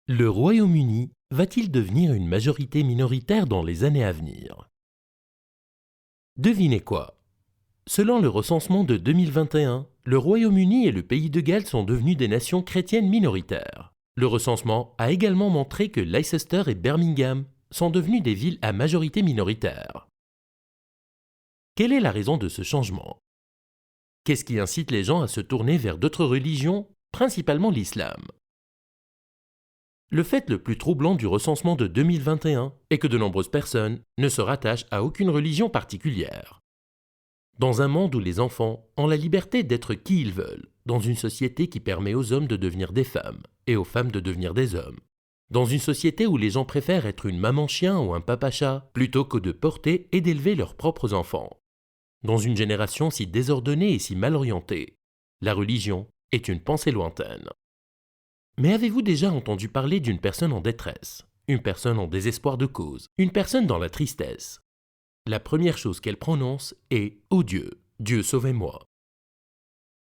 Le Royaume-Uni va-t-il devenir une majorité minoritaire dans les années à venir? Devinez quoi? Selon le recensement de 2021, le Royaume-Uni et le Pays de Galles sont devenus des nations chrétiennes minoritaires. Le recensement a également montré que Leicester et Birmingham sont devenus des villes à majorité minoritaire. Quelle est la raison de ce changement? Qu'est-ce qui incite les gens à se tourner vers d'autres religions, principalement l'islam? Le fait le plus troublant du recensement de 2021 est que de nombreuses personnes ne se rattachent à aucune religion particulière. Dans un monde où les enfants ont la liberté d'être qui ils veulent, dans une société qui permet aux hommes de devenir des femmes et aux femmes de devenir des hommes, dans une société où les gens préfèrent être une maman-chien ou un papa-chat plutôt que de porter et d'élever leurs propres enfants, dans une génération si désordonnée et si mal orientée, la religion est une pensée lointaine. Mais avez-vous déjà entendu parler d'une personne en détresse, une personne en désespoir de cause, une personne dans la tristesse? La première chose qu'elle prononce est « Oh Dieu, Dieu sauvez-moi ».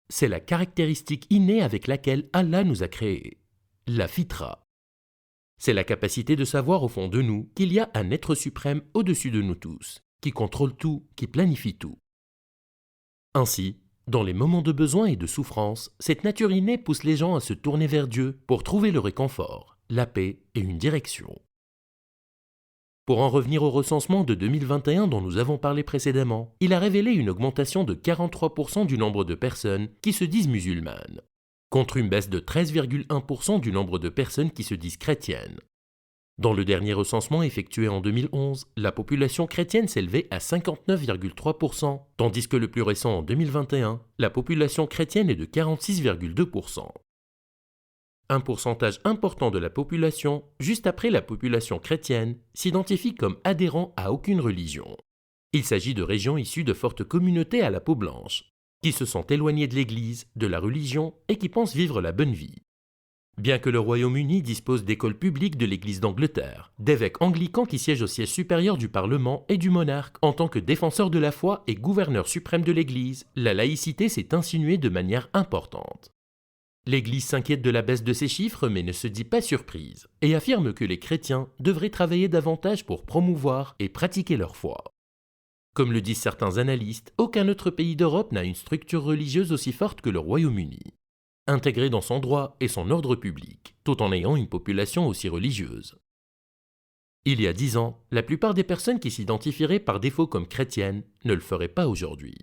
C'est la caractéristique innée avec laquelle Allah nous a créés, la fitra. C'est la capacité de savoir au fond de nous qu'il y a un être suprême au-dessus de nous tous, qui contrôle tout, qui planifie tout. Ainsi, dans les moments de besoin et de souffrance, cette nature innée pousse les gens à se tourner vers Dieu pour trouver le réconfort, la paix et une direction. Pour en revenir au recensement de 2021 dont nous avons parlé précédemment, il a révélé une augmentation de 43% du nombre de personnes qui se disent musulmanes, contre une baisse de 13,1% du nombre de personnes qui se disent chrétiennes. Dans le dernier recensement effectué en 2011, la population chrétienne s'élevait à 59,3%, tandis que le plus récent en 2021, la population chrétienne est de 46,2%. Un pourcentage important de la population, juste après la population chrétienne, s'identifie comme adhérent à aucune religion. Il s'agit de régions issues de fortes communautés à la peau blanche, qui se sont éloignées de l'Église, de la religion et qui pensent vivre la bonne vie. Bien que le Royaume-Uni dispose d'écoles publiques de l'Église d'Angleterre, d'évêques anglicans qui siègent au siège supérieur du Parlement et du monarque en tant que défenseurs de la foi et gouverneurs suprêmes de l'Église, la laïcité s'est insinuée de manière importante. L'Église s'inquiète de la baisse de ces chiffres mais ne se dit pas surprise et affirme que les chrétiens devraient travailler davantage pour promouvoir et pratiquer leur foi. Comme le disent certains analystes, aucun autre pays d'Europe n'a une structure religieuse aussi forte que le Royaume-Uni, intégré dans son droit et son ordre public, tout en ayant une population aussi religieuse. Il y a 10 ans, la plupart des personnes qui s'identifieraient par défaut comme chrétiennes ne le feraient pas aujourd'hui.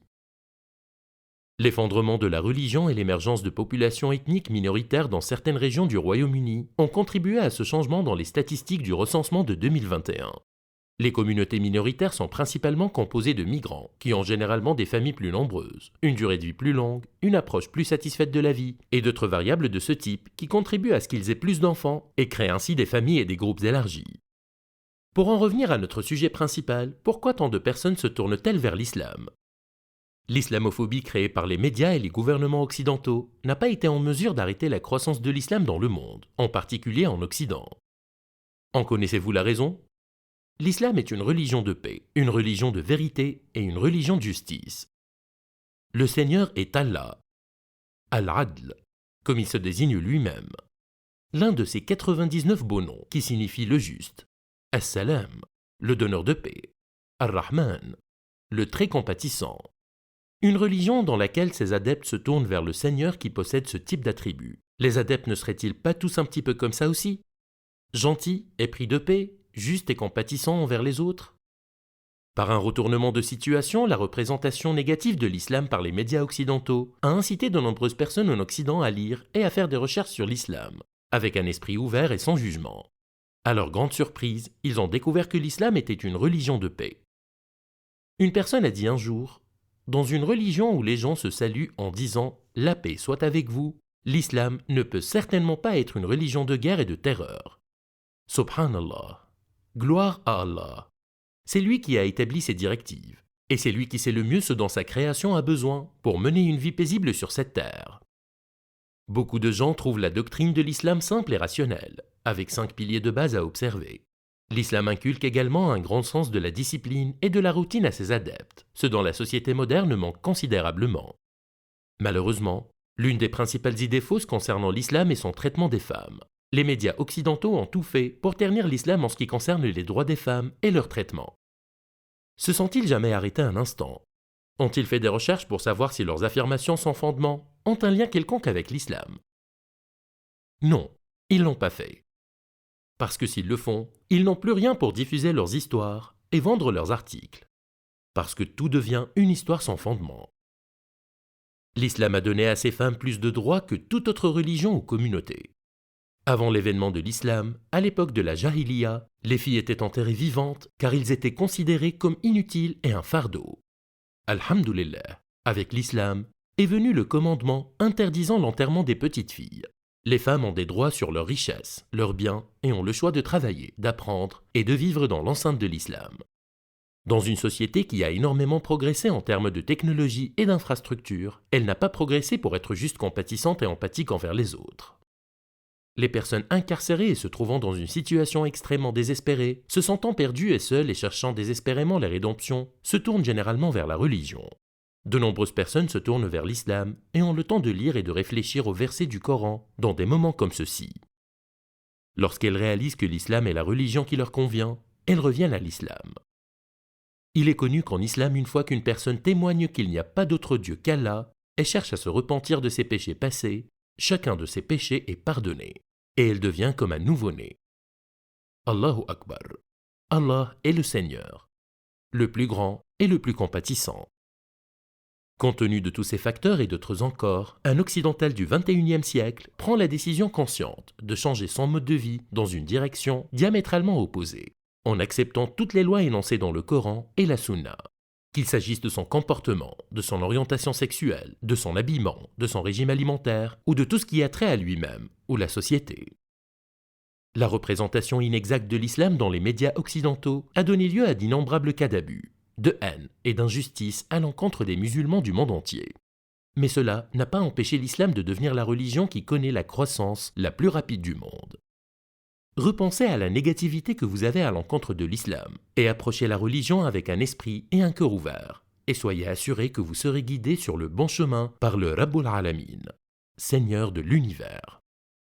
L'effondrement de la religion et l'émergence de populations ethniques minoritaires dans certaines régions du Royaume-Uni ont contribué à ce changement dans les statistiques du recensement de 2021. Les communautés minoritaires sont principalement composées de migrants, qui ont généralement des familles plus nombreuses, une durée de vie plus longue, une approche plus satisfaite de la vie, et d'autres variables de ce type qui contribuent à ce qu'ils aient plus d'enfants et créent ainsi des familles et des groupes élargis. Pour en revenir à notre sujet principal, pourquoi tant de personnes se tournent-elles vers l'islam? L'islamophobie créée par les médias et les gouvernements occidentaux n'a pas été en mesure d'arrêter la croissance de l'islam dans le monde, en particulier en Occident. En connaissez-vous la raison? L'islam est une religion de paix, une religion de vérité et une religion de justice. Le Seigneur est Allah, Al-Adl, comme il se désigne lui-même. L'un de ses 99 beaux noms qui signifie le juste, As-Salam, le donneur de paix, Ar-Rahman, le très compatissant. Une religion dans laquelle ses adeptes se tournent vers le Seigneur qui possède ce type d'attributs. Les adeptes ne seraient-ils pas tous un petit peu comme ça aussi? Gentils, épris de paix, justes et compatissants envers les autres? Par un retournement de situation, la représentation négative de l'islam par les médias occidentaux a incité de nombreuses personnes en Occident à lire et à faire des recherches sur l'islam, avec un esprit ouvert et sans jugement. À leur grande surprise, ils ont découvert que l'islam était une religion de paix. Une personne a dit un jour: dans une religion où les gens se saluent en disant « La paix soit avec vous », l'islam ne peut certainement pas être une religion de guerre et de terreur. Subhanallah. Gloire à Allah. C'est lui qui a établi ces directives, et c'est lui qui sait le mieux ce dont sa création a besoin pour mener une vie paisible sur cette terre. Beaucoup de gens trouvent la doctrine de l'islam simple et rationnelle, avec 5 piliers de base à observer. L'islam inculque également un grand sens de la discipline et de la routine à ses adeptes, ce dont la société moderne manque considérablement. Malheureusement, l'une des principales idées fausses concernant l'islam est son traitement des femmes. Les médias occidentaux ont tout fait pour ternir l'islam en ce qui concerne les droits des femmes et leur traitement. Se sont-ils jamais arrêtés un instant? Ont-ils fait des recherches pour savoir si leurs affirmations sans fondement ont un lien quelconque avec l'islam? Non, ils l'ont pas fait. Parce que s'ils le font, ils n'ont plus rien pour diffuser leurs histoires et vendre leurs articles. Parce que tout devient une histoire sans fondement. L'islam a donné à ces femmes plus de droits que toute autre religion ou communauté. Avant l'événement de l'islam, à l'époque de la Jahiliya, les filles étaient enterrées vivantes car ils étaient considérés comme inutiles et un fardeau. Alhamdulillah, avec l'islam, est venu le commandement interdisant l'enterrement des petites filles. Les femmes ont des droits sur leurs richesses, leurs biens et ont le choix de travailler, d'apprendre et de vivre dans l'enceinte de l'islam. Dans une société qui a énormément progressé en termes de technologie et d'infrastructures, elle n'a pas progressé pour être juste compatissante et empathique envers les autres. Les personnes incarcérées et se trouvant dans une situation extrêmement désespérée, se sentant perdues et seules et cherchant désespérément la rédemption, se tournent généralement vers la religion. De nombreuses personnes se tournent vers l'islam et ont le temps de lire et de réfléchir aux versets du Coran dans des moments comme ceux-ci. Lorsqu'elles réalisent que l'islam est la religion qui leur convient, elles reviennent à l'islam. Il est connu qu'en islam, une fois qu'une personne témoigne qu'il n'y a pas d'autre Dieu qu'Allah et cherche à se repentir de ses péchés passés, chacun de ses péchés est pardonné, et elle devient comme un nouveau-né. Allahu Akbar. Allah est le Seigneur, le plus grand et le plus compatissant. Compte tenu de tous ces facteurs et d'autres encore, un occidental du XXIe siècle prend la décision consciente de changer son mode de vie dans une direction diamétralement opposée, en acceptant toutes les lois énoncées dans le Coran et la Sunna. Qu'il s'agisse de son comportement, de son orientation sexuelle, de son habillement, de son régime alimentaire ou de tout ce qui a trait à lui-même ou la société. La représentation inexacte de l'islam dans les médias occidentaux a donné lieu à d'innombrables cas d'abus, de haine et d'injustice à l'encontre des musulmans du monde entier. Mais cela n'a pas empêché l'islam de devenir la religion qui connaît la croissance la plus rapide du monde. Repensez à la négativité que vous avez à l'encontre de l'islam et approchez la religion avec un esprit et un cœur ouverts et soyez assurés que vous serez guidés sur le bon chemin par le Rabbul Alamin, Seigneur de l'univers.